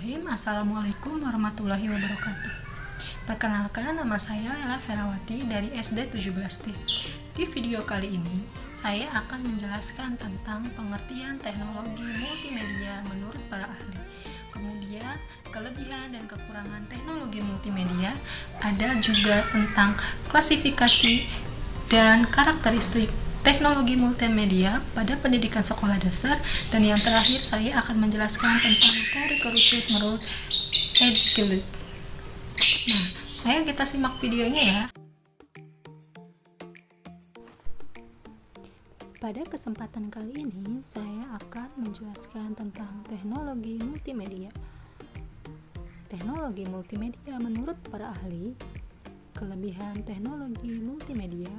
Bismillahirrahmanirrahim. Assalamualaikum warahmatullahi wabarakatuh. Perkenalkan, nama saya Lela Ferawati dari SD 17D. Di video kali ini, saya akan menjelaskan tentang pengertian teknologi multimedia menurut para ahli. Kemudian, kelebihan dan kekurangan teknologi multimedia, ada juga tentang klasifikasi dan karakteristik teknologi multimedia pada pendidikan sekolah dasar, dan yang terakhir saya akan menjelaskan tentang teori kerucut menurut Edgelund. Nah, ayo kita simak videonya ya. Pada kesempatan kali ini, saya akan menjelaskan tentang teknologi multimedia. Teknologi multimedia menurut para ahli, kelebihan teknologi multimedia,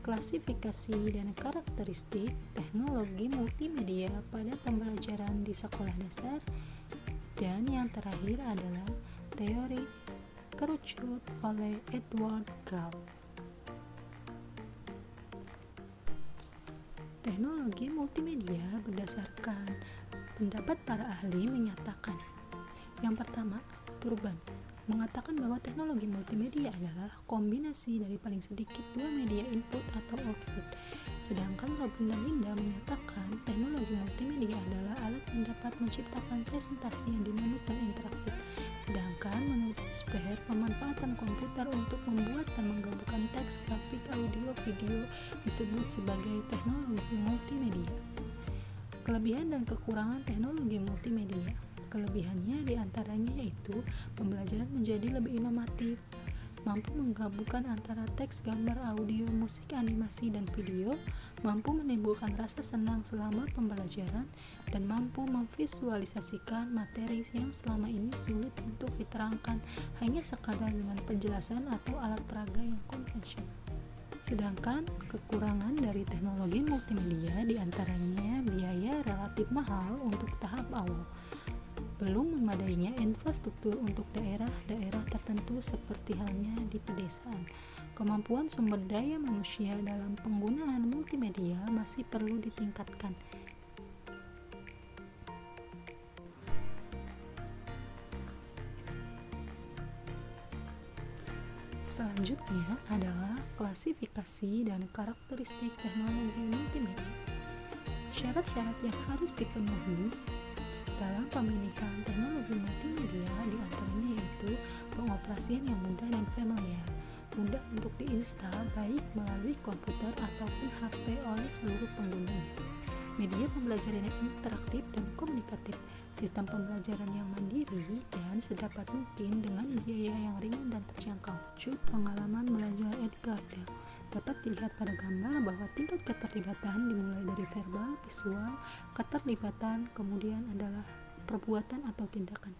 klasifikasi dan karakteristik teknologi multimedia pada pembelajaran di sekolah dasar, dan yang terakhir adalah teori kerucut oleh Edward Gall. Teknologi multimedia berdasarkan pendapat para ahli menyatakan, yang pertama, Turban mengatakan bahwa teknologi multimedia adalah kombinasi dari paling sedikit dua media input atau output. Sedangkan Robin dan Linda menyatakan teknologi multimedia adalah alat yang dapat menciptakan presentasi yang dinamis dan interaktif. Sedangkan menurut Speer, pemanfaatan komputer untuk membuat dan menggabungkan teks, grafik, audio, video disebut sebagai teknologi multimedia. Kelebihan dan kekurangan teknologi multimedia. Kelebihannya diantaranya yaitu pembelajaran menjadi lebih inovatif, mampu menggabungkan antara teks, gambar, audio, musik, animasi, dan video, mampu menimbulkan rasa senang selama pembelajaran, dan mampu memvisualisasikan materi yang selama ini sulit untuk diterangkan hanya sekadar dengan penjelasan atau alat peraga yang konvensional. Sedangkan kekurangan dari teknologi multimedia diantaranya biaya relatif mahal untuk tahap awal, belum memadainya infrastruktur untuk daerah-daerah tertentu seperti halnya di pedesaan. Kemampuan sumber daya manusia dalam penggunaan multimedia masih perlu ditingkatkan. Selanjutnya adalah klasifikasi dan karakteristik teknologi multimedia. Syarat-syarat yang harus dipenuhi dalam pemilihan teknologi multimedia diantaranya yaitu pengoperasian yang mudah dan familiar, mudah untuk diinstal baik melalui komputer ataupun HP oleh seluruh penggunanya, media pembelajaran yang interaktif dan komunikatif, sistem pembelajaran yang mandiri dan sedapat mungkin dengan biaya yang ringan dan terjangkau. Pengalaman belajar Edgar Dell dapat dilihat pada gambar bahwa tingkat keterlibatan dimulai dari verbal, visual, keterlibatan, kemudian adalah perbuatan atau tindakan.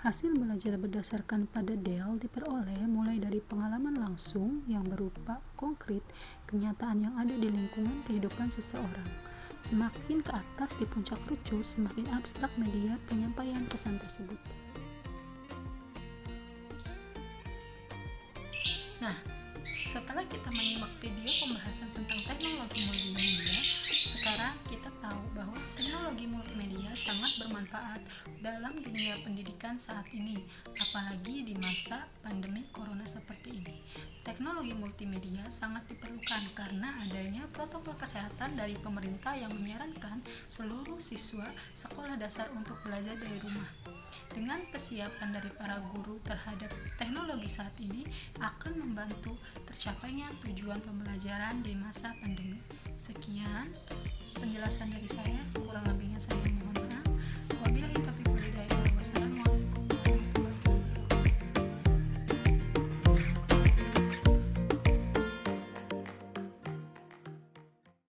Hasil belajar berdasarkan pada Dell diperoleh mulai dari pengalaman langsung yang berupa konkret, kenyataan yang ada di lingkungan kehidupan seseorang. Semakin ke atas di puncak kerucut, semakin abstrak media penyampaian pesan tersebut. Nah, setelah kita menyimak video pembahasan tentang teknologi multimedia, sekarang kita tahu bahwa teknologi multimedia sangat bermanfaat dalam dunia pendidikan saat ini, apalagi di masa pandemi corona seperti ini. Teknologi multimedia sangat diperlukan karena adanya protokol kesehatan dari pemerintah yang menyarankan seluruh siswa sekolah dasar untuk belajar dari rumah. Dengan kesiapan dari para guru terhadap teknologi saat ini akan membantu tercapainya tujuan pembelajaran di masa pandemi. Sekian penjelasan dari saya, kurang lebihnya saya